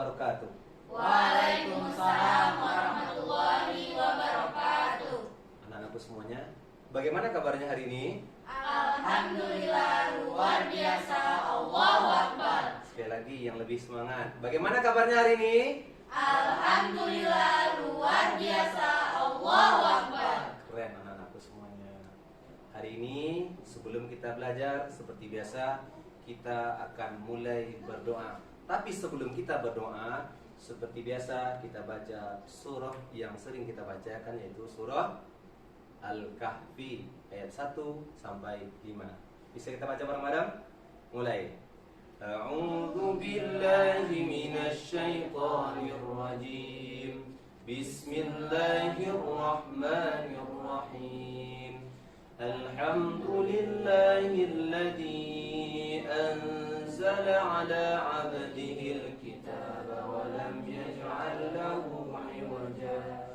wabarakatuh. Waalaikumsalam warahmatullahi wabarakatuh. Anak-anakku semuanya, bagaimana kabarnya hari ini? Alhamdulillah, luar biasa. Allahu Akbar. Sekali lagi yang lebih semangat. Bagaimana kabarnya hari ini? Alhamdulillah, luar biasa. Allahu Akbar. Keren anak-anakku semuanya. Hari ini sebelum kita belajar, seperti biasa kita akan mulai berdoa. Tapi sebelum kita berdoa, seperti biasa kita baca surah yang sering kita bacakan, yaitu surah Al-Kahfi ayat 1 sampai 5. Bisa kita baca bareng-bareng? Mulai. A'udzu billahi minasy syaithanir rajim. Bismillahirrahmanirrahim. Alhamdulillahilladzi anzala 'ala 'abdihil kitaba wa lam yaj'al lahu 'iwaja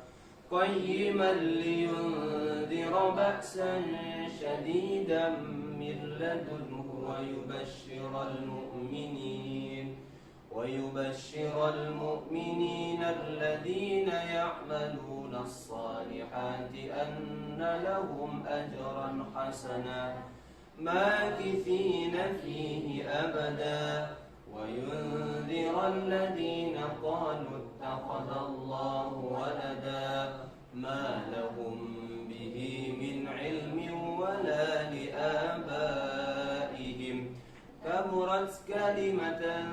qayyiman liyundhira ba'san shadidan min ladunhu wa yubashshiral mu'minina alladhina ya'maluna as-salihati anna lahum ajran hasana makithina fihi abada wa yundhira alladhina qalu ittakhadallahu walada ma lahum bihi min ilmin wala liabaihim kaburat kalimatan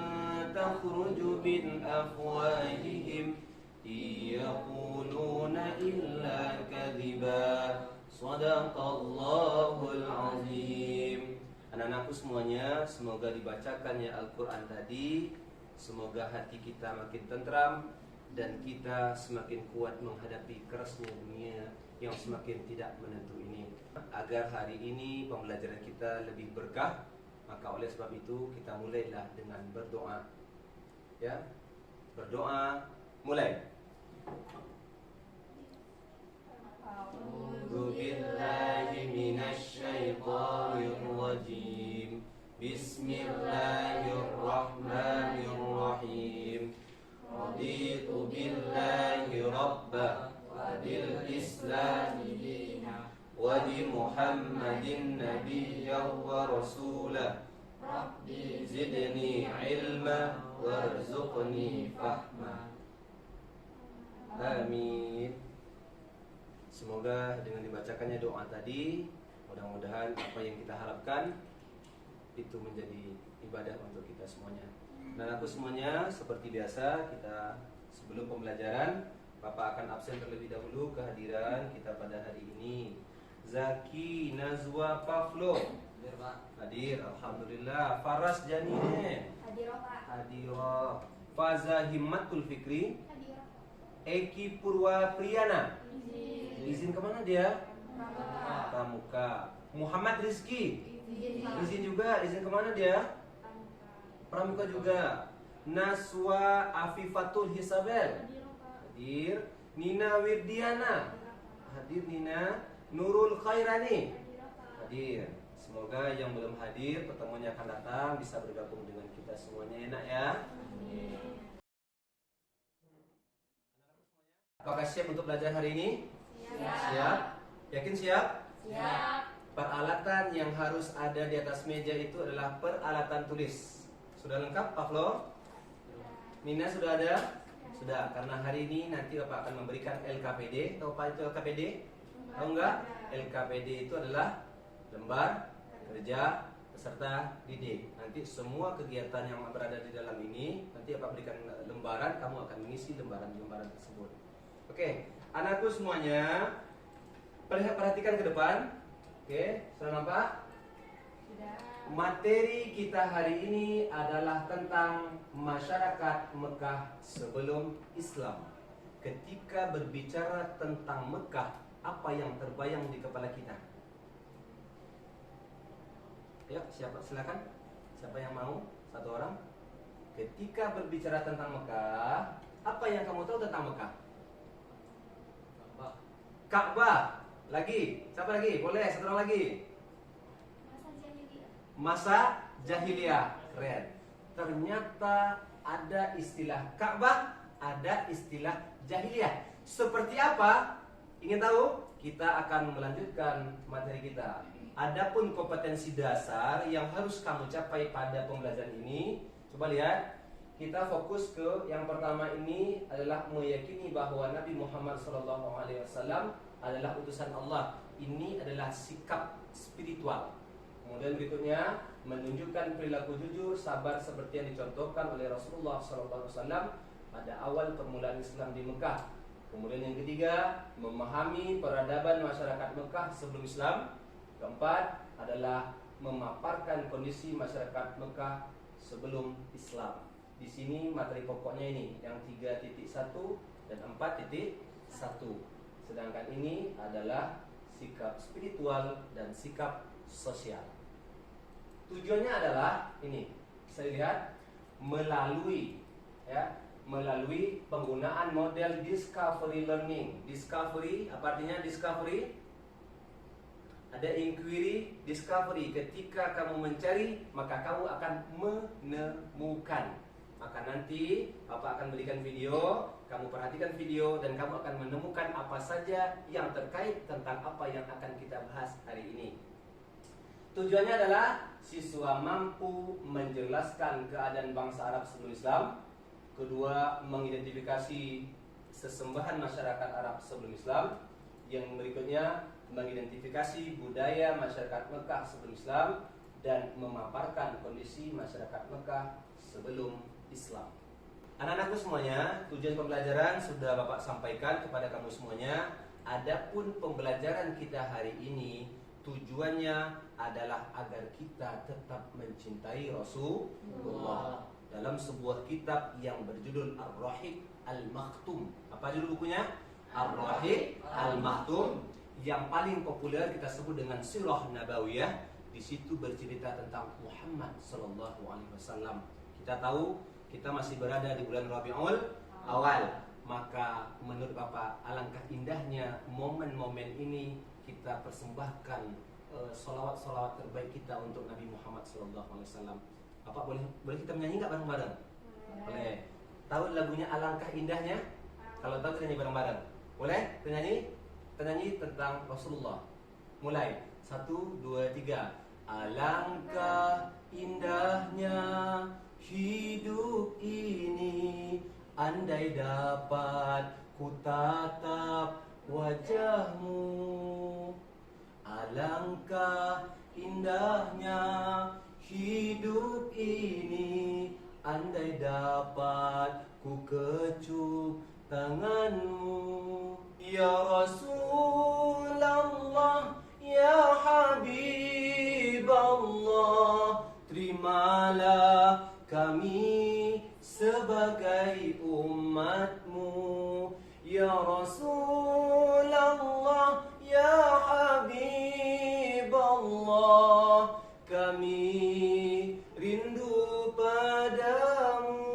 takhruju min afwahihim yaquluna illa kadhiba sadaqallahul azim. Anak-anakku semuanya, semoga dibacakannya Al-Quran tadi, semoga hati kita makin tentram dan kita semakin kuat menghadapi kerasnya dunia yang semakin tidak menentu ini. Agar hari ini pembelajaran kita lebih berkah, maka oleh sebab itu kita mulailah dengan berdoa. Ya, berdoa, mulai. A'udzu billahi minasy syaithanir rajim. Bismillahirrahmanirrahim. Raditu billahi rabba wa bil islami dina wa bi Muhammadin nabiyyan wa rasulah. Rabbi zidni ilma warzuqni fahma. Amin. Semoga dengan dibacakannya doa tadi, mudah-mudahan apa yang kita harapkan itu menjadi ibadah untuk kita semuanya. Dan aku semuanya, seperti biasa kita sebelum pembelajaran, Bapak akan absen terlebih dahulu kehadiran kita pada hari ini. Zaki Nazwa Pavlo hadir, Pak. Hadir, alhamdulillah. Faras Janine Hadir, Pak. hadir. Faza Himmatul Fikri Hadir. Eki Purwa Priyana izin kemana dia? Pramuka. Pramuka. Muhammad Rizki Izin, Pak. izin juga, izin kemana dia? Pramuka juga. Naswa Afifatul Hisabel Hadir, Pak. hadir. Nina Wirdiana hadir. Nina Nurul Khairani hadir. Semoga yang belum hadir pertemuannya akan datang, bisa bergabung dengan kita semuanya, enak ya. Apakah siap untuk belajar hari ini? Siap. Yakin siap? Siap. Peralatan yang harus ada di atas meja itu adalah peralatan tulis. Sudah lengkap, Pak Flo? Nina sudah ada? Sudah, karena hari ini nanti Bapak akan memberikan LKPD. Tahu apa itu LKPD? Tahu enggak? LKPD itu adalah lembar kerja peserta didik. Nanti semua kegiatan yang berada di dalam ini, nanti Bapak berikan lembaran, kamu akan mengisi lembaran-lembaran tersebut. Oke, anakku semuanya, perhatikan ke depan. Oke, sudah nampak? Sudah. Materi kita hari ini adalah tentang masyarakat Mekah sebelum Islam. Ketika berbicara tentang Mekah, apa yang terbayang di kepala kita? Ya, siapa? Silakan. Siapa yang mau? Satu orang. Ketika berbicara tentang Mekah, apa yang kamu tahu tentang Mekah? Ka'bah. Lagi. Siapa lagi? Boleh, satu orang lagi. Masa jahiliyah. Masa jahiliyah. Keren. Ternyata ada istilah Ka'bah, ada istilah jahiliyah. Seperti apa? Ingin tahu? Kita akan melanjutkan materi kita. Adapun kompetensi dasar yang harus kamu capai pada pembelajaran ini, coba lihat. Kita fokus ke yang pertama ini adalah meyakini bahwa Nabi Muhammad SAW adalah utusan Allah. Ini adalah sikap spiritual. Kemudian berikutnya menunjukkan perilaku jujur, sabar seperti yang dicontohkan oleh Rasulullah SAW pada awal permulaan Islam di Mekah. Kemudian yang ketiga, memahami peradaban masyarakat Mekah sebelum Islam. Keempat adalah memaparkan kondisi masyarakat Mekah sebelum Islam. Di sini materi pokoknya ini yang 3.1 dan 4.1. Sedangkan ini adalah sikap spiritual dan sikap sosial. Tujuannya adalah ini. Saya lihat melalui penggunaan model discovery learning. Discovery, apa artinya discovery? Ada inquiry, discovery. Ketika kamu mencari, maka kamu akan menemukan. Maka nanti Bapak akan berikan video, kamu perhatikan video dan kamu akan menemukan apa saja yang terkait tentang apa yang akan kita bahas hari ini. Tujuannya adalah siswa mampu menjelaskan keadaan bangsa Arab sebelum Islam. Kedua, mengidentifikasi sesembahan masyarakat Arab sebelum Islam. Yang berikutnya, mengidentifikasi budaya masyarakat Mekah sebelum Islam dan memaparkan kondisi masyarakat Mekah sebelum Islam. Anak-anakku semuanya, tujuan pembelajaran sudah Bapak sampaikan kepada kamu semuanya. Adapun pembelajaran kita hari ini tujuannya adalah agar kita tetap mencintai Rasulullah. Dalam sebuah kitab yang berjudul Ar-Rahiq Al-Maktum. Apa judul bukunya? Ar-Rahiq Al-Maktum. Yang paling populer kita sebut dengan Sirah Nabawiyah. Di situ bercerita tentang Muhammad sallallahu alaihi wasallam. Kita tahu kita masih berada di bulan Rabiul Awal. Maka menurut Bapak, alangkah indahnya momen-momen ini kita persembahkan solawat-solawat terbaik kita untuk Nabi Muhammad SAW. Bapak boleh kita menyanyi nggak bareng-bareng? Boleh. Tahu lagunya Alangkah Indahnya? Kalau tahu kita nyanyi bareng-bareng. Boleh? Kita nyanyi tentang Rasulullah. Mulai. 1, 2, 3. Alangkah indahnya hidup ini, andai dapat ku tatap wajahmu. Alangkah indahnya hidup ini, andai dapat ku kecup tanganmu. Ya Rasulullah, ya Habiballah, terimalah kami sebagai umatmu. Ya Rasulullah, ya Habiballah, kami rindu padamu.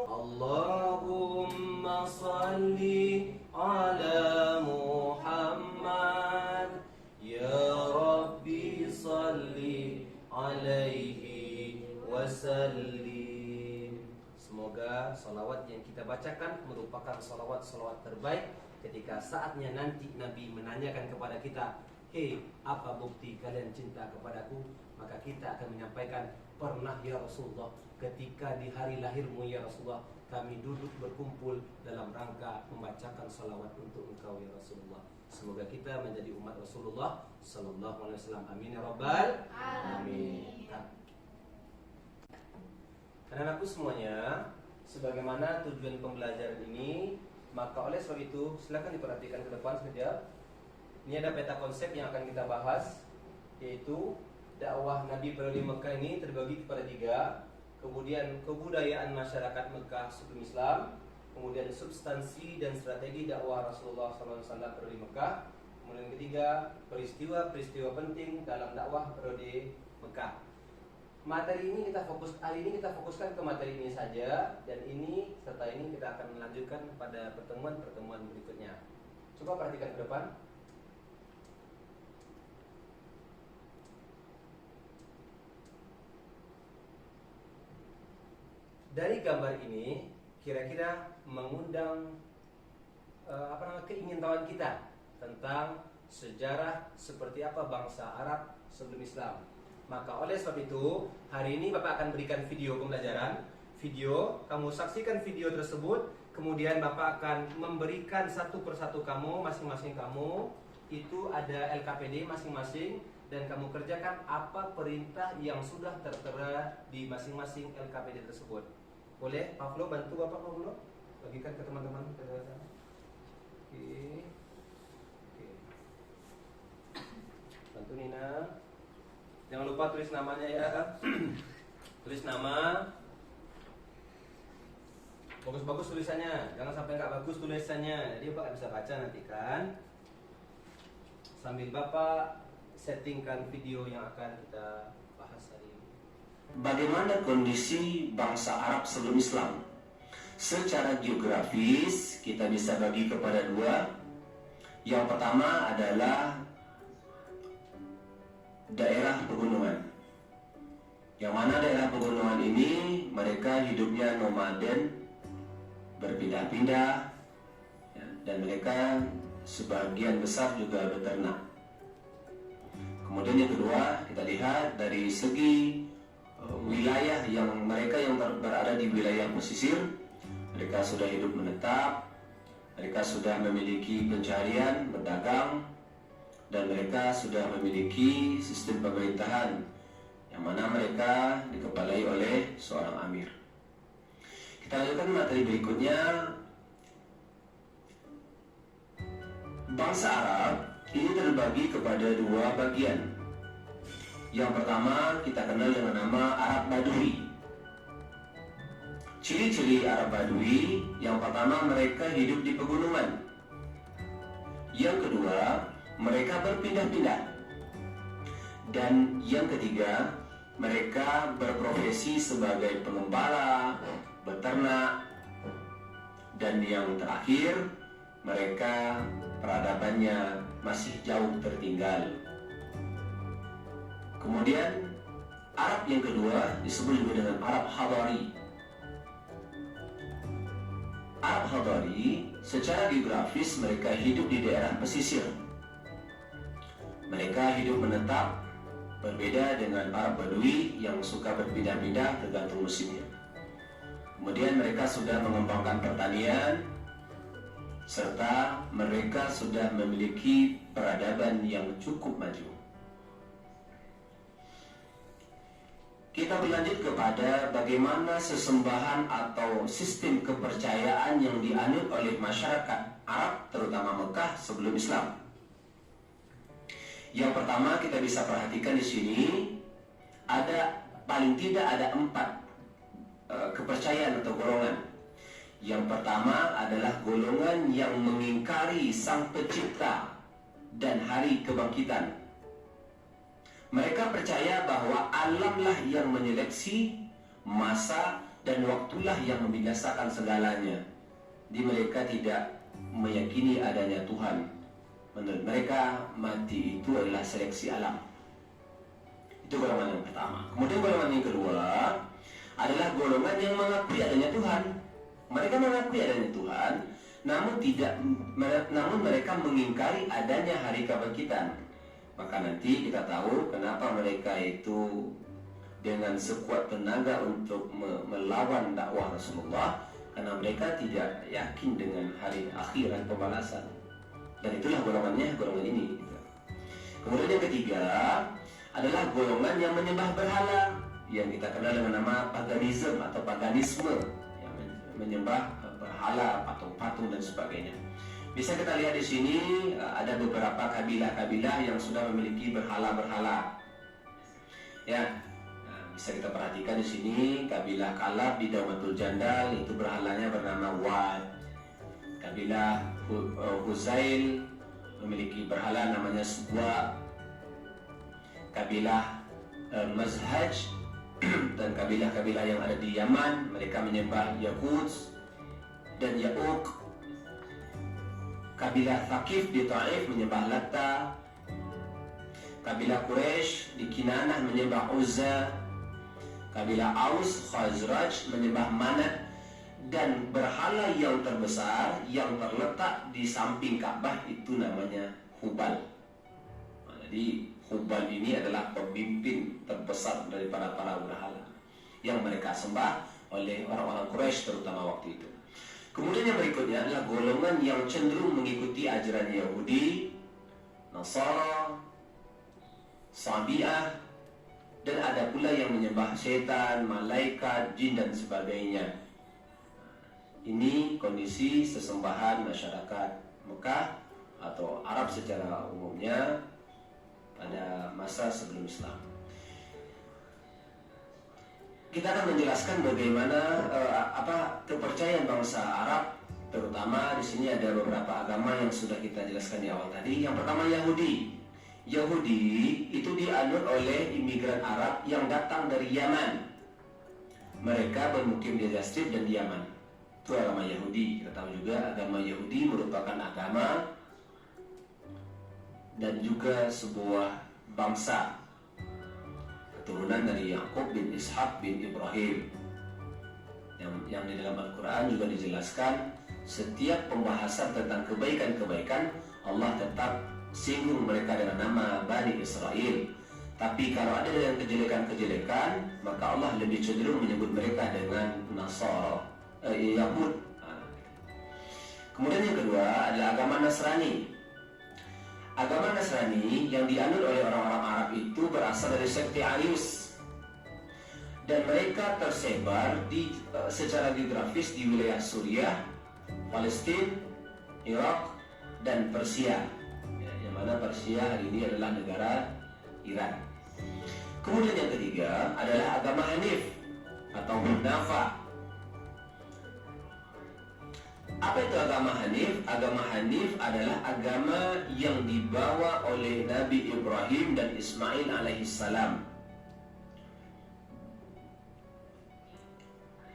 Allahumma salli ala Muhammad, ya Rabbi salli alaihi wasallim. Semoga salawat yang kita bacakan merupakan salawat-salawat terbaik ketika saatnya nanti Nabi menanyakan kepada kita, "Hei, apa bukti kalian cinta kepadaku?" Maka kita akan menyampaikan, "Pernah ya Rasulullah, ketika di hari lahirmu ya Rasulullah, kami duduk berkumpul dalam rangka membacakan salawat untuk engkau ya Rasulullah." Semoga kita menjadi umat Rasulullah sallallahu alaihi wasallam. Amin ya rabbal alamin. Anak-anakku semuanya, sebagaimana tujuan pembelajaran ini, maka oleh sebab itu silakan diperhatikan ke depan sekejap. Ini ada peta konsep yang akan kita bahas, yaitu dakwah Nabi periode Mekah ini terbagi kepada 3. Kemudian kebudayaan masyarakat Mekah sebelum Islam, kemudian substansi dan strategi dakwah Rasulullah SAW periode Mekah, kemudian ketiga, peristiwa-peristiwa penting dalam dakwah periode Mekah. Materi ini hari ini kita fokuskan ke materi ini saja, dan ini serta ini kita akan melanjutkan pada pertemuan-pertemuan berikutnya. Coba perhatikan ke depan. dari gambar ini kira-kira mengundang keingintahuan kita tentang sejarah seperti apa bangsa Arab sebelum Islam. Maka oleh sebab itu, hari ini Bapak akan berikan video pembelajaran. Kamu saksikan video tersebut, kemudian Bapak akan memberikan satu persatu kamu, masing-masing kamu itu ada LKPD masing-masing, dan kamu kerjakan apa perintah yang sudah tertera di masing-masing LKPD tersebut. Boleh? Pavlo, bantu Bapak Pavlo, bagikan ke teman-teman. Oke. Bantu Nina. Jangan lupa tulis namanya ya. Tulis nama. Bagus-bagus tulisannya. Jangan sampai nggak bagus tulisannya. Jadi Bapak nggak bisa baca nanti kan. Sambil Bapak settingkan video yang akan kita bahas hari ini. Bagaimana kondisi bangsa Arab sebelum Islam? Secara geografis kita bisa bagi kepada dua. Yang pertama adalah daerah pegunungan. Yang mana daerah pegunungan ini mereka hidupnya nomaden, berpindah-pindah, ya, dan mereka sebagian besar juga beternak. Kemudian yang kedua, kita lihat dari segi wilayah yang mereka yang berada di wilayah pesisir, mereka sudah hidup menetap, mereka sudah memiliki pencaharian, berdagang, dan mereka sudah memiliki sistem pemerintahan yang mana mereka dikepalai oleh seorang amir. Kita lanjutkan materi berikutnya. Bangsa Arab ini terbagi kepada dua bagian. Yang pertama kita kenal dengan nama Arab Badui. Ciri-ciri Arab Badui, yang pertama mereka hidup di pegunungan. Yang kedua, mereka berpindah-pindah. Dan yang ketiga, mereka berprofesi sebagai pengembala, beternak. Dan yang terakhir, mereka peradabannya masih jauh tertinggal. Kemudian Arab yang kedua disebut juga dengan Arab Hadari. Arab Hadari secara geografis mereka hidup di daerah pesisir. Mereka hidup menetap, berbeda dengan Arab Badui yang suka berpindah-pindah tergantung musimnya. Kemudian mereka sudah mengembangkan pertanian, serta mereka sudah memiliki peradaban yang cukup maju. Kita berlanjut kepada bagaimana sesembahan atau sistem kepercayaan yang dianut oleh masyarakat Arab, terutama Mekah sebelum Islam. Yang pertama kita bisa perhatikan di sini ada paling tidak ada 4 kepercayaan atau golongan. Yang pertama adalah golongan yang mengingkari Sang Pencipta dan hari kebangkitan. Mereka percaya bahwa alamlah yang menyeleksi masa dan waktulah yang membinasakan segalanya. Jadi mereka tidak meyakini adanya Tuhan. Menurut mereka mati itu adalah seleksi alam. Itu golongan yang pertama. Kemudian golongan yang kedua adalah golongan yang mengakui adanya Tuhan. Mereka mengakui adanya Tuhan, namun mereka mengingkari adanya hari kebangkitan. Maka nanti kita tahu kenapa mereka itu dengan sekuat tenaga untuk melawan dakwah Rasulullah, karena mereka tidak yakin dengan hari akhir dan pembalasan. Dan itulah golongannya, golongan ini. Kemudian yang ketiga adalah golongan yang menyembah berhala, yang kita kenal dengan nama paganisme atau paganisme, yang menyembah berhala, patung-patung dan sebagainya. Bisa kita lihat di sini ada beberapa kabilah-kabilah yang sudah memiliki berhala-berhala. Ya, bisa kita perhatikan di sini kabilah Kalab di Daumatul Jandal itu berhalanya bernama Wad. Kabilah Huzail memiliki berhala namanya Subwa. Kabilah Mazhaj dan kabilah-kabilah yang ada di Yaman mereka menyembah Yaqut dan Ya'uq. Kabilah Thaqif di Taif menyembah Latta. Kabilah Quraisy di Kinanah menyembah Uzza. Kabilah Aus, Khazraj menyembah Manat dan berhala yang terbesar yang terletak di samping Ka'bah itu namanya Hubal. Jadi Hubal ini adalah pemimpin terbesar daripada para berhala yang mereka sembah oleh orang-orang Quraisy terutama waktu itu. Kemudian yang berikutnya adalah golongan yang cenderung mengikuti ajaran Yahudi, Nasara, Sabi'ah, dan ada pula yang menyembah setan, malaikat, jin dan sebagainya. Ini kondisi sesembahan masyarakat Mekah atau Arab secara umumnya pada masa sebelum Islam. Kita akan menjelaskan bagaimana kepercayaan bangsa Arab, terutama di sini ada beberapa agama yang sudah kita jelaskan di awal tadi. Yang pertama Yahudi. Yahudi itu dianut oleh imigran Arab yang datang dari Yaman. Mereka bermukim di Yathrib dan di Yaman. Itu agama Yahudi. Kita tahu juga agama Yahudi merupakan agama dan juga sebuah bangsa keturunan dari Yakub bin Ishak bin Ibrahim, yang di dalam Al-Quran juga dijelaskan setiap pembahasan tentang kebaikan-kebaikan Allah tetap singgung mereka dengan nama Bani Israel. Tapi kalau ada yang kejelekan-kejelekan, maka Allah lebih cenderung menyebut mereka dengan Nasara, Yahud. Kemudian yang kedua adalah agama Nasrani. Agama Nasrani yang dianut oleh orang-orang Arab itu berasal dari sekte Arius, dan mereka tersebar secara geografis di wilayah Suriah, Palestina, Irak, dan Persia. Yang mana Persia hari ini adalah negara Iran. Kemudian yang ketiga adalah agama Hanif atau Hunafa. Apa itu agama Hanif? Agama Hanif adalah agama yang dibawa oleh Nabi Ibrahim dan Ismail alaihissalam.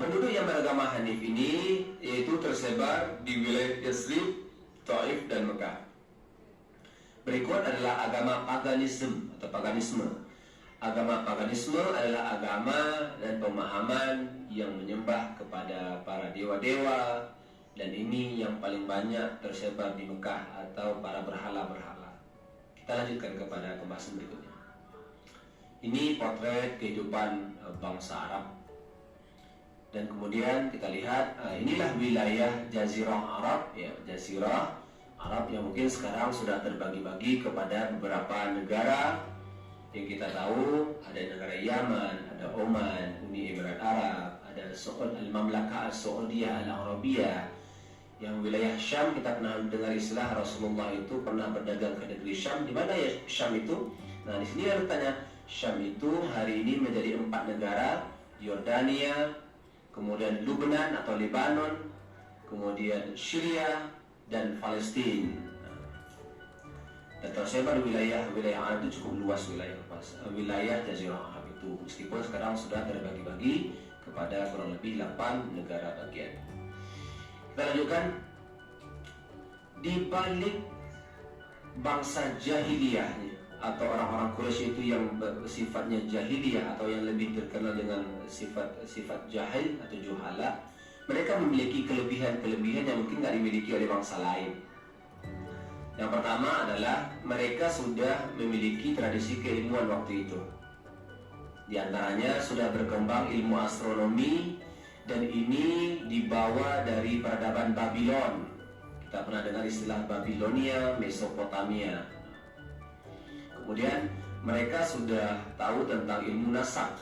Penduduk yang beragama Hanif ini yaitu tersebar di wilayah Yathrib, Taif, dan Mekah. Berikut adalah agama paganisme atau paganisme. Agama paganisme adalah agama dan pemahaman yang menyembah kepada para dewa-dewa, dan ini yang paling banyak tersebar di Mekah atau para berhala-berhala. Kita lanjutkan kepada pembahasan berikutnya. Ini potret kehidupan bangsa Arab. Dan kemudian kita lihat inilah wilayah Jazirah Arab, ya, Jazirah Arab yang mungkin sekarang sudah terbagi-bagi kepada beberapa negara yang kita tahu. Ada negara Yaman, ada Oman, Uni Emirat Arab, ada Al-Mamlakah As-Saudiyah Al-Arabiyah. Yang wilayah Syam kita pernah dengar istilah Rasulullah itu pernah berdagang ke negeri Syam. Di mana ya Syam itu? Nah, di sini ada tanya, Syam itu hari ini menjadi 4 negara: Yordania, kemudian Lebanon atau Lebanon, kemudian Syria, dan Palestina. Dan tersebar wilayah Arab itu cukup luas, wilayah Jazirah Arab itu, meskipun sekarang sudah terbagi-bagi kepada kurang lebih 8 negara bagian. Kita lanjutkan. Di balik bangsa jahiliyahnya atau orang-orang Quraisy itu yang sifatnya jahiliyah atau yang lebih terkenal dengan sifat jahil atau juhala, mereka memiliki kelebihan-kelebihan yang mungkin tidak dimiliki oleh bangsa lain. Yang pertama adalah mereka sudah memiliki tradisi keilmuan waktu itu. Di antaranya sudah berkembang ilmu astronomi, dan ini dibawa dari peradaban Babylon. Kita pernah dengar istilah Babilonia, Mesopotamia. Kemudian mereka sudah tahu tentang ilmu nasab.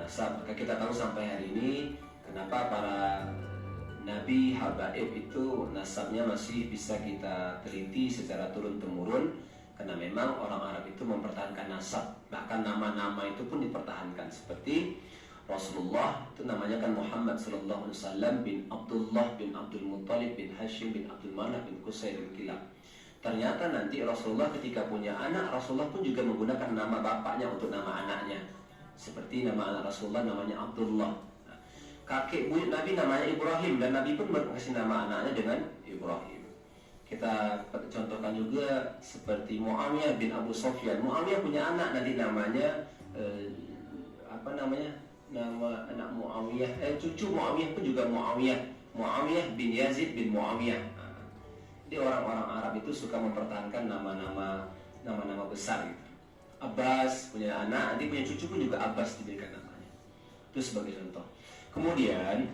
Maka kita tahu sampai hari ini kenapa para nabi habaib itu nasabnya masih bisa kita teliti secara turun-temurun, karena memang orang Arab itu mempertahankan nasab. Bahkan nama-nama itu pun dipertahankan, seperti Rasulullah itu namanya kan Muhammad sallallahu alaihi wasallam bin Abdullah bin Abdul Muttalib bin Hashim bin Abdul Manaf bin Qusay bin Kilab. Ternyata nanti Rasulullah ketika punya anak, Rasulullah pun juga menggunakan nama bapaknya untuk nama anaknya. Seperti nama anak Rasulullah namanya Abdullah. Kakek buyut Nabi namanya Ibrahim, dan Nabi pun berkasih nama anaknya dengan Ibrahim. Kita contohkan juga seperti Muawiyah bin Abu Sufyan. Muawiyah punya anak nanti namanya apa namanya, nama anak Muawiyah, cucu Muawiyah pun juga Muawiyah bin Yazid bin Muawiyah. Jadi orang-orang Arab itu suka mempertahankan nama-nama besar gitu. Abbas punya anak, nanti punya cucu pun juga Abbas diberikan namanya. Itu sebagai contoh. Kemudian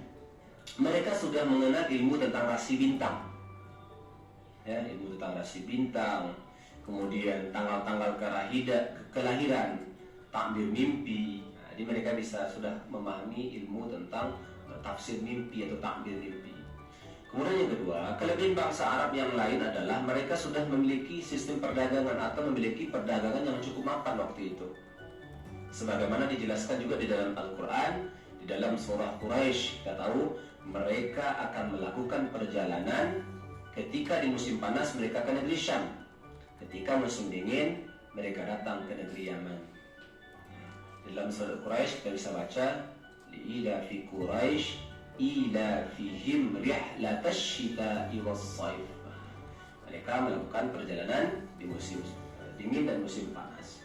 mereka sudah mengenal ilmu tentang rasi bintang, ya, ilmu tentang rasi bintang. Kemudian tanggal-tanggal kelahiran, takbir mimpi. Nah, jadi mereka sudah memahami ilmu tentang tafsir mimpi atau takbir mimpi. Kemudian yang kedua, kelebihan bangsa Arab yang lain adalah mereka sudah memiliki sistem perdagangan atau memiliki perdagangan yang cukup mapan waktu itu. Sebagaimana dijelaskan juga di dalam Al-Quran, di dalam surah Quraisy, kita tahu mereka akan melakukan perjalanan. Ketika di musim panas mereka ke negeri Syam, ketika musim dingin mereka datang ke negeri Yaman. Dalam surah Quraisy kita bisa baca, li'ila fi Quraisy ila fihim rihlatash shita'i was-shaif. Mereka melakukan perjalanan di musim dingin dan musim panas.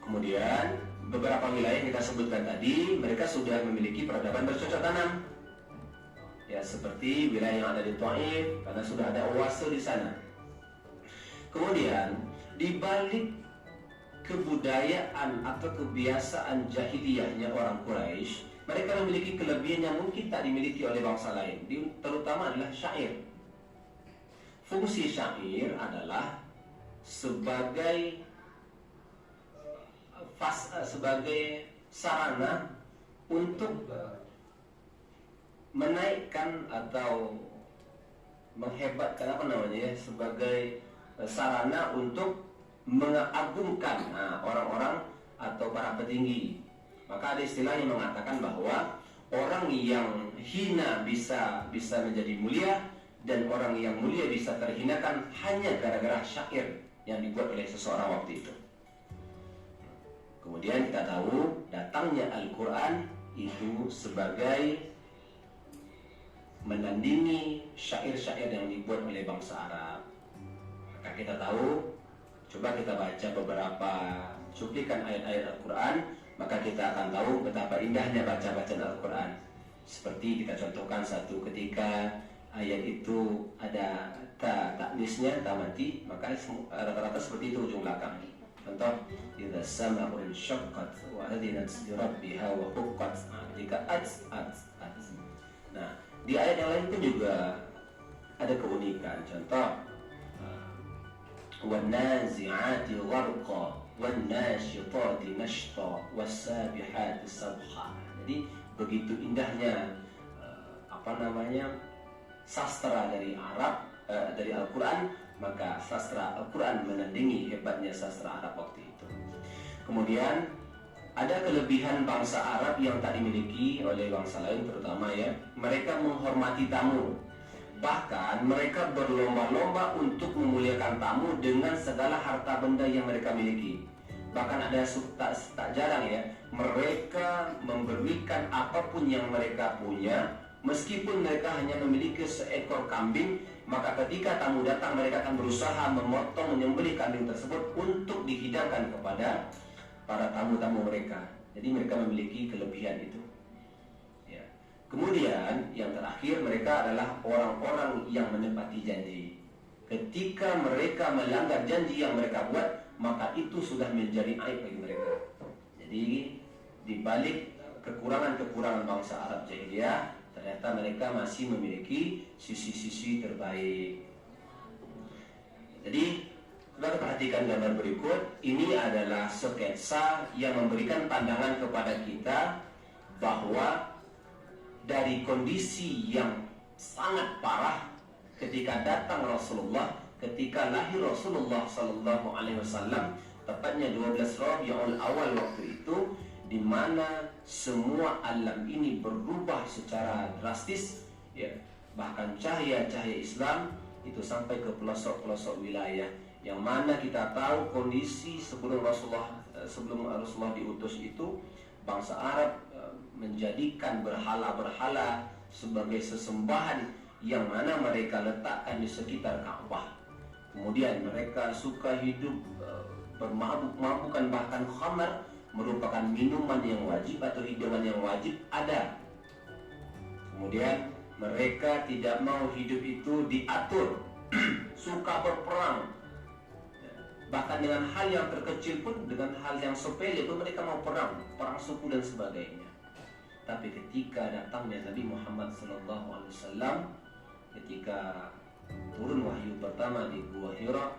Kemudian beberapa wilayah yang kita sebutkan tadi, mereka sudah memiliki peradaban bercocok tanam. Ya, seperti wilayah yang ada di Taif, karena sudah ada oase di sana. Kemudian di balik kebudayaan atau kebiasaan jahiliyahnya orang Quraisy, mereka memiliki kelebihan yang mungkin tak dimiliki oleh bangsa lain, terutama adalah syair. Fungsi syair adalah sebagai sarana untuk menaikkan atau menghebatkan, sebagai sarana untuk mengagumkan orang-orang atau para petinggi. Maka ada istilah yang mengatakan bahwa orang yang hina bisa menjadi mulia, dan orang yang mulia bisa terhinakan hanya gara-gara syair yang dibuat oleh seseorang waktu itu. Kemudian kita tahu datangnya Al-Quran itu sebagai menandingi syair-syair yang dibuat oleh bangsa Arab. Maka kita tahu, coba kita baca beberapa cuplikan ayat-ayat Al-Quran, maka kita akan tahu betapa indahnya baca-bacaan Al-Quran. Seperti kita contohkan satu ketika ayat itu ada taknisnya, ta mati, maka rata-rata seperti itu ujung belakang. Contoh, idza sama'u insyaqqat wa adinat li rabbiha wa huqqat. Jika at. Nah, di ayat yang lain pun juga ada keunikan. Contoh, wan nazi'ati gharqa وَالنَّاشِطَاتِ نَشْطًا وَالسَّابِحَاتِ سَبْحًا. Jadi begitu indahnya sastra dari Arab, dari Al-Quran, maka sastra Al-Quran menandingi hebatnya sastra Arab waktu itu. Kemudian ada kelebihan bangsa Arab yang tak dimiliki oleh bangsa lain, terutama mereka menghormati tamu. Bahkan mereka berlomba-lomba untuk memuliakan tamu dengan segala harta benda yang mereka miliki. Bahkan ada tak jarang mereka memberikan apapun yang mereka punya, meskipun mereka hanya memiliki seekor kambing. Maka ketika tamu datang, mereka akan berusaha memotong, menyembelih kambing tersebut untuk dihidangkan kepada para tamu-tamu mereka. Jadi mereka memiliki kelebihan itu. Kemudian yang terakhir, mereka adalah orang-orang yang menepati janji. Ketika mereka melanggar janji yang mereka buat, maka itu sudah menjadi aib bagi mereka. Jadi di balik kekurangan-kekurangan bangsa Arab jahiliyah, ternyata mereka masih memiliki sisi-sisi terbaik. Jadi coba perhatikan gambar berikut. Ini adalah sketsa yang memberikan pandangan kepada kita bahwa dari kondisi yang sangat parah ketika datang Rasulullah, ketika lahir Rasulullah Sallallahu Alaihi Wasallam, tepatnya 12 Rabiul Awal waktu itu, di mana semua alam ini berubah secara drastis, bahkan cahaya-cahaya Islam itu sampai ke pelosok-pelosok wilayah, yang mana kita tahu kondisi sebelum Rasulullah diutus itu, bangsa Arab menjadikan berhala-berhala sebagai sesembahan yang mana mereka letakkan di sekitar Ka'bah. Kemudian mereka suka hidup bermabuk-mabukan, bahkan khamar merupakan minuman yang wajib atau hidangan yang wajib ada. Kemudian mereka tidak mau hidup itu diatur, suka berperang. Bahkan dengan hal yang terkecil pun, dengan hal yang sepele pun mereka mau perang suku dan sebagainya. Tapi ketika datangnya Nabi Muhammad SAW, ketika turun wahyu pertama di Gua Hira,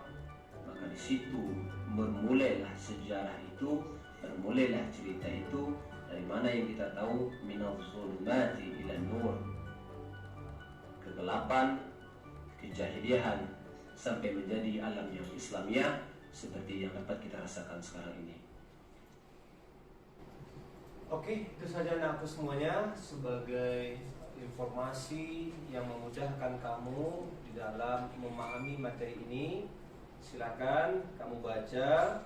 maka di situ bermulailah sejarah itu, bermulailah cerita itu, dari mana yang kita tahu minal zulmati ila nur, kegelapan, kejahilian sampai menjadi alam yang Islamiyah seperti yang dapat kita rasakan sekarang ini. Oke, itu saja anakku semuanya sebagai informasi yang memudahkan kamu di dalam memahami materi ini. Silakan kamu baca,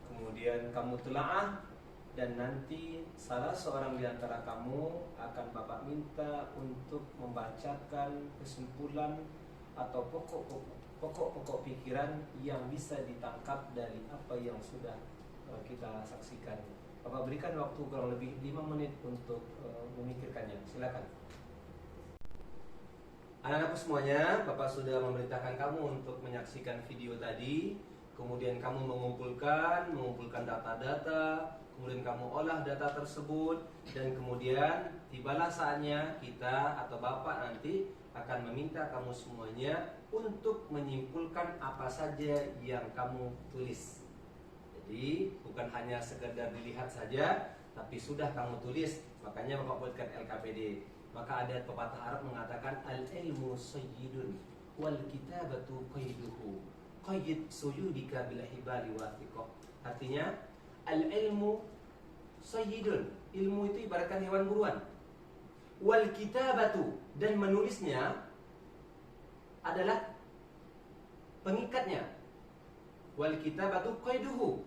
kemudian kamu telaah, dan nanti salah seorang di antara kamu akan Bapak minta untuk membacakan kesimpulan atau pokok-pokok pikiran yang bisa ditangkap dari apa yang sudah kita saksikan. Bapak berikan waktu kurang lebih 5 menit untuk memikirkannya. Silakan. Anak-anakku semuanya, Bapak sudah memerintahkan kamu untuk menyaksikan video tadi. Kemudian kamu mengumpulkan data-data, kemudian kamu olah data tersebut, dan kemudian tibalah saatnya kita atau Bapak nanti akan meminta kamu semuanya untuk menyimpulkan apa saja yang kamu tulis. Jadi bukan hanya sekedar dilihat saja, tapi sudah kamu tulis. Makanya Bapak buatkan LKPD. Maka ada pepatah Arab mengatakan al-ilmu sayyidun wal kitabatu qayduhu. Qayyid suyudika bil hibali wathiqah. Artinya al-ilmu sayyidun, ilmu itu ibaratkan hewan buruan. Wal kitabatu, dan menulisnya adalah pengikatnya. Wal kitabatu qayduhu.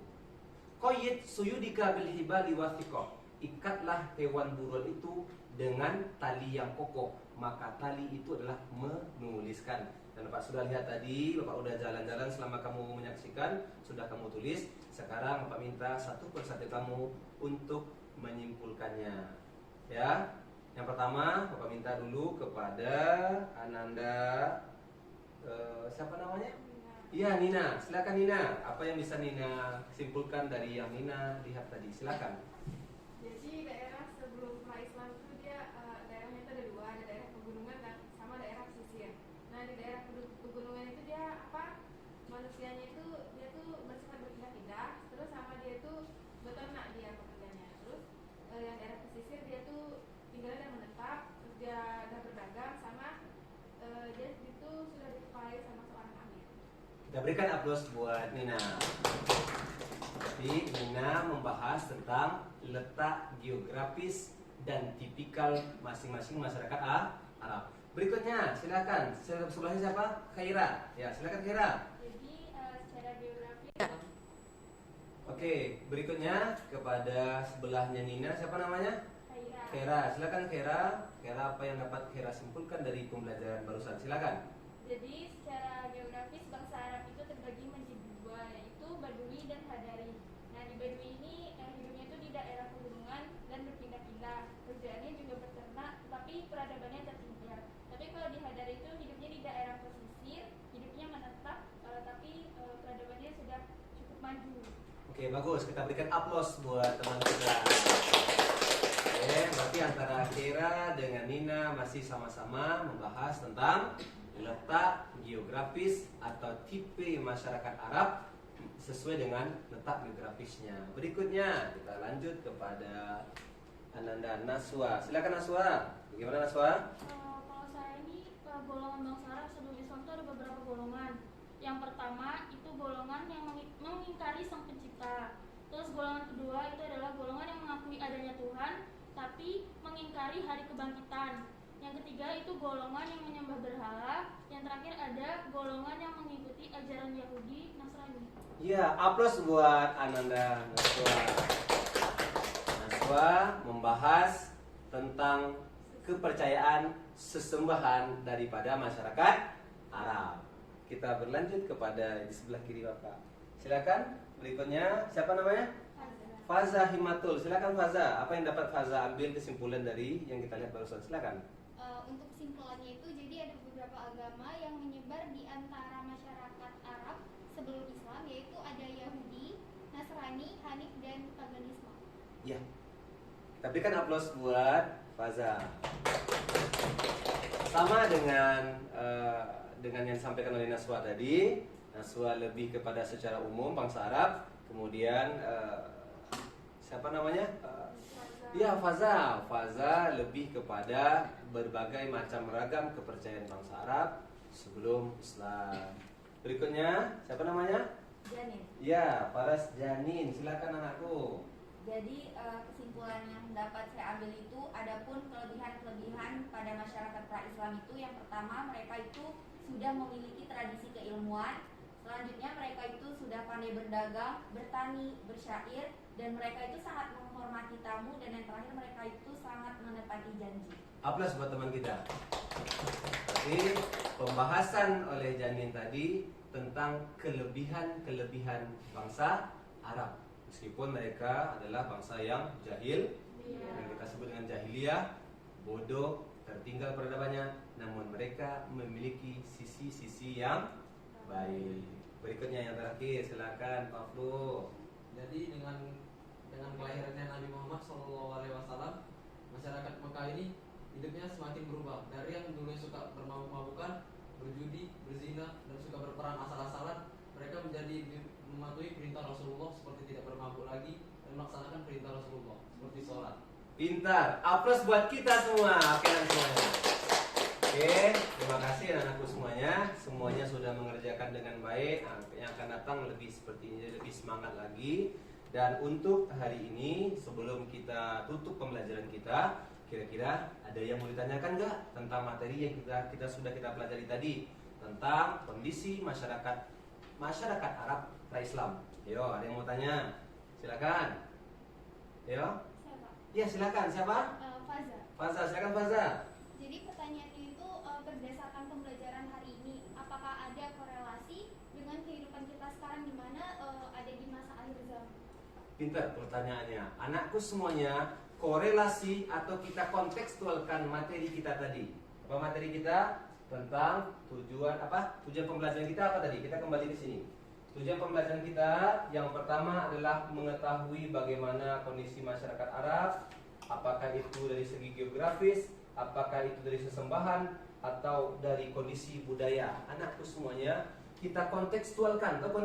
Qayyid suyudika bil hibali wathiqah. Ikatlah hewan buruan itu dengan tali yang kokoh, maka tali itu adalah menuliskan. Dan Bapak sudah lihat tadi, Bapak udah jalan-jalan selama kamu menyaksikan, sudah kamu tulis. Sekarang Bapak minta satu persatu kamu untuk menyimpulkannya. Ya, yang pertama Bapak minta dulu kepada Ananda, siapa namanya? Iya, Nina. Silakan Nina. Apa yang bisa Nina simpulkan dari yang Nina lihat tadi? Silakan. Jadi daerah sebelum pra-Islam itu dia daerahnya itu ada dua, ada daerah pegunungan dan sama daerah pesisir. Nah di daerah pegunungan itu dia apa? Manusianya itu dia tuh bersifat berpindah-pindah, terus sama dia tuh beternak dia pekerjaannya. Terus yang daerah pesisir dia tuh tinggalnya dan menetap, terus dia udah berdagang sama dia itu sudah dikuasai sama seorang amir. Kita berikan aplaus buat Nina. Jadi Nina membahas tentang letak geografis dan tipikal masing-masing masyarakat Arab. Berikutnya, silakan. Sebelahnya siapa? Khaira. Ya, silakan Khaira. Jadi secara geografis. Oke, berikutnya kepada sebelahnya Nina, siapa namanya? Khaira. Khaira. Silakan Khaira. Khaira, apa yang dapat Khaira simpulkan dari pembelajaran barusan? Silakan. Jadi secara geografis bangsa Arab itu terbagi menjadi dua, yaitu Badui dan Hadari. Nah di Badui ini hidupnya itu di daerah pegunungan dan berpindah-pindah. Kerjaannya juga berternak, tapi peradabannya tertinggal. Tapi kalau di Hadari itu hidupnya di daerah pesisir, hidupnya menetap, tapi peradabannya sudah cukup maju. Oke, bagus. Kita berikan aplaus buat teman kita. Oke, berarti antara Khaira dengan Nina masih sama-sama membahas tentang letak geografis atau tipe masyarakat Arab sesuai dengan letak geografisnya. Berikutnya kita lanjut kepada Ananda Naswa. Silakan Naswa. Bagaimana Naswa? Kalau saya ini golongan bangsa Arab sebelum Islam itu ada beberapa golongan. Yang pertama itu golongan yang mengingkari Sang Pencipta. Terus golongan kedua itu adalah golongan yang mengakui adanya Tuhan tapi mengingkari hari kebangkitan. Yang ketiga itu golongan yang menyembah berhala. Yang terakhir ada golongan yang mengikuti ajaran Yahudi Nasrani. Ya, aplaus buat Ananda Naswa. Naswa membahas tentang kepercayaan sesembahan daripada masyarakat Arab. Kita berlanjut kepada di sebelah kiri Bapak. Silakan. Berikutnya siapa namanya? Faza Himatul. Silakan Faza. Apa yang dapat Faza ambil kesimpulan dari yang kita lihat barusan? Silakan. Untuk kesimpulannya itu, jadi ada beberapa agama yang menyebar di antara masyarakat Arab sebelum Islam, yaitu ada Yahudi, Nasrani, Hanif, dan paganisme. Ya. Kita berikan aplaus buat Faza. Sama dengan yang disampaikan oleh Naswa tadi. Naswa lebih kepada secara umum bangsa Arab. Kemudian siapa namanya? Ya, Faza. Faza lebih kepada berbagai macam ragam kepercayaan bangsa Arab sebelum Islam. Berikutnya siapa namanya? Janin. Ya, Faras Janin. Silakan anakku. Jadi kesimpulan yang dapat saya ambil itu, adapun kelebihan-kelebihan pada masyarakat pra-Islam itu, yang pertama, mereka itu sudah memiliki tradisi keilmuan. Selanjutnya, mereka itu sudah pandai berdagang, bertani, bersyair, dan mereka itu sangat menghormati tamu, dan yang terakhir, mereka itu sangat menepati janji. Aplaus buat teman kita. Jadi pembahasan oleh Janin tadi tentang kelebihan-kelebihan bangsa Arab. Meskipun mereka adalah bangsa yang jahil, yang kita sebut dengan jahiliyah, bodoh, tertinggal peradabannya, namun mereka memiliki sisi-sisi yang baik. Berikutnya yang terakhir, silakan Pak Flu. Jadi dengan kelahirannya Nabi Muhammad SAW, masyarakat Mekah ini hidupnya semakin berubah. Dari yang dulu suka bermabuk-mabukan, berjudi, berzina, dan suka berperang asal-asalan, mereka menjadi mematuhi perintah Rasulullah seperti tidak bermabuk lagi dan melaksanakan perintah Rasulullah seperti sholat. Pintar. Aplaus buat kita semua. Oke, semuanya. Oke, terima kasih anak-anakku semuanya. Semuanya sudah mengerjakan dengan baik. Yang akan datang lebih seperti ini, lebih semangat lagi. Dan untuk hari ini, sebelum kita tutup pembelajaran kita, kira-kira ada yang mau ditanyakan nggak tentang materi yang kita sudah pelajari tadi tentang kondisi masyarakat Arab pra-Islam? Yo, ada yang mau tanya? Silakan. Yo. Siapa? Ya, silakan. Siapa? Faza. Faza, silakan Faza. Jadi pertanyaannya itu, berdasarkan pembelajaran hari ini, apakah ada korelasi dengan kehidupan kita sekarang di mana ada di masa akhir zaman? Pintar pertanyaannya. Anakku semuanya, korelasi atau kita kontekstualkan materi kita tadi. Apa materi kita? Tentang tujuan pembelajaran kita apa tadi? Kita kembali ke sini. Tujuan pembelajaran kita yang pertama adalah mengetahui bagaimana kondisi masyarakat Arab, apakah itu dari segi geografis, apakah itu dari sesembahan, atau dari kondisi budaya. Anakku semuanya, kita kontekstualkan. Atau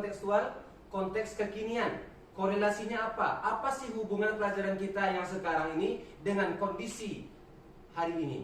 konteks kekinian. Korelasinya apa? Apa sih hubungan pelajaran kita yang sekarang ini dengan kondisi hari ini?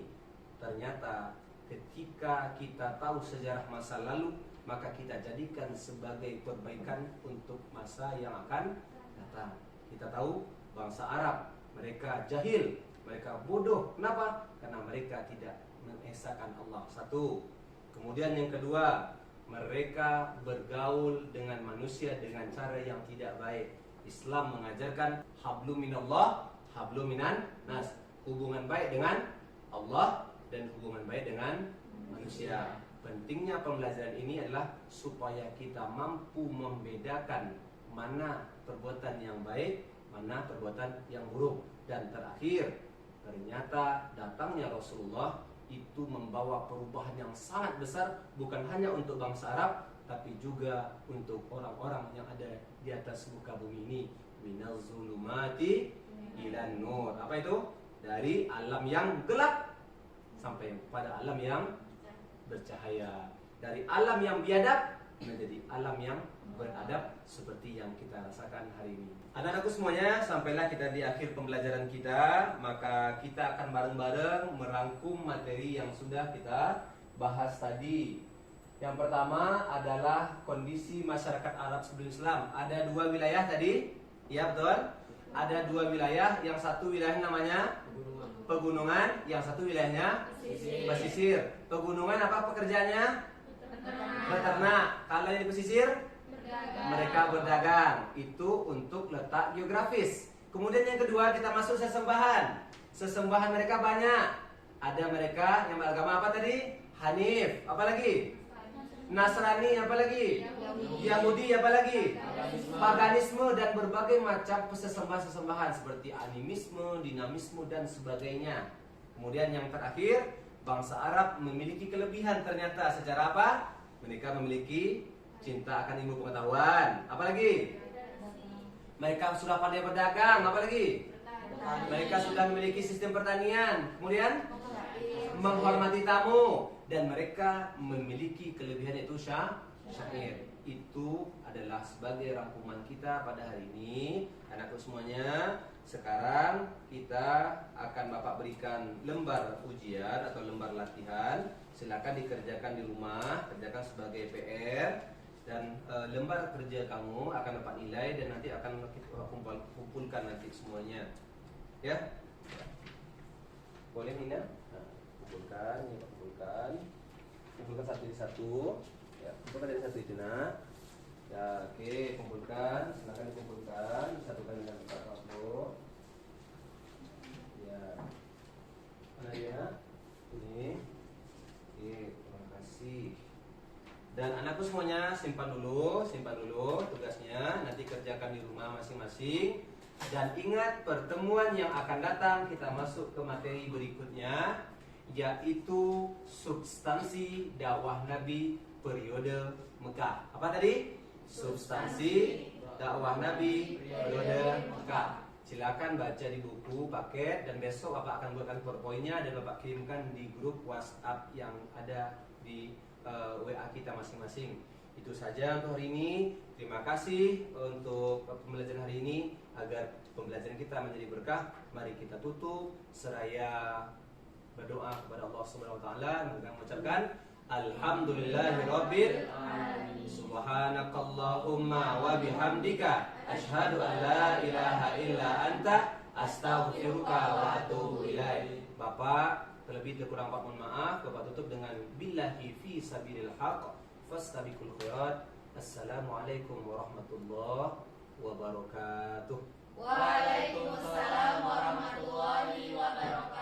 Ternyata ketika kita tahu sejarah masa lalu, maka kita jadikan sebagai perbaikan untuk masa yang akan datang. Kita tahu bangsa Arab, mereka jahil, mereka bodoh. Kenapa? Karena mereka tidak mengesahkan Allah. Satu. Kemudian yang kedua, mereka bergaul dengan manusia dengan cara yang tidak baik. Islam mengajarkan hablum minallah, hablum minan nas. Hubungan baik dengan Allah dan hubungan baik dengan manusia. Pentingnya pembelajaran ini adalah supaya kita mampu membedakan mana perbuatan yang baik, mana perbuatan yang buruk. Dan terakhir, ternyata datangnya Rasulullah itu membawa perubahan yang sangat besar, bukan hanya untuk bangsa Arab, tapi juga untuk orang-orang yang ada di atas muka bumi ini. Minal zulumati ilan nur. Apa itu? Dari alam yang gelap sampai pada alam yang bercahaya. Dari alam yang biadab menjadi alam yang beradab seperti yang kita rasakan hari ini. Anak-anakku semuanya, sampailah kita di akhir pembelajaran kita. Maka kita akan bareng-bareng merangkum materi yang sudah kita bahas tadi. Yang pertama adalah kondisi masyarakat Arab sebelum Islam. Ada dua wilayah tadi. Ya, betul. Ada dua wilayah. Yang satu wilayah namanya pegunungan, yang satu wilayahnya pesisir. Pegunungan apa pekerjaannya? Beternak. Kalau yang di pesisir, mereka berdagang. Itu untuk letak geografis. Kemudian yang kedua kita masuk sesembahan. Sesembahan mereka banyak. Ada mereka yang beragama apa tadi? Hanif. Apa lagi? Nasrani apa lagi? Yahudi apa lagi? Paganisme dan berbagai macam sesembahan seperti animisme, dinamisme dan sebagainya. Kemudian yang terakhir, bangsa Arab memiliki kelebihan ternyata secara apa? Mereka memiliki cinta akan ilmu pengetahuan. Apa lagi? Mereka sudah pandai berdagang. Apa lagi? Mereka sudah memiliki sistem pertanian. Kemudian menghormati tamu. Dan mereka memiliki kelebihan yaitu syair. Itu adalah sebagai rangkuman kita pada hari ini. Anakku semuanya, sekarang kita akan Bapak berikan lembar ujian atau lembar latihan. Silakan dikerjakan di rumah, kerjakan sebagai PR. Dan lembar kerja kamu akan dapat nilai dan nanti akan kita kumpulkan nanti semuanya. Ya, boleh Nina? Nah, kumpulkan, ini kumpulkan satu di satu. Ya, kumpulkan dari satu itu nak. Ya, oke, kumpulkan, silakan dikumpulkan, disatukan dengan tempat kamu. Ya, mana dia? Ini. Oke, terima kasih. Dan anakku semuanya simpan dulu tugasnya, nanti kerjakan di rumah masing-masing. Dan ingat pertemuan yang akan datang kita masuk ke materi berikutnya, yaitu substansi dakwah Nabi periode Mekah. Apa tadi? Substansi dakwah Nabi periode Mekah. Silakan baca di buku paket dan besok Bapak akan buatkan PowerPoint-nya dan Bapak kirimkan di grup WhatsApp yang ada di WA kita masing-masing. Itu saja untuk hari ini. Terima kasih untuk pembelajaran hari ini. Agar pembelajaran kita menjadi berkah, mari kita tutup seraya berdoa kepada Allah Subhanahu wa taala dengan mengucapkan alhamdulillahirabbil alamin. Subhanakallahumma wa bihamdika asyhadu an la ilaha illa anta astaghfiruka wa atubu ilaik. Bapak, terlebih kurang mohon maaf. Bapak tutup dengan billahi fi sabilil haq fastabiqul khairat. Assalamualaikum warahmatullahi wabarakatuh. Waalaikumsalam warahmatullahi wabarakatuh.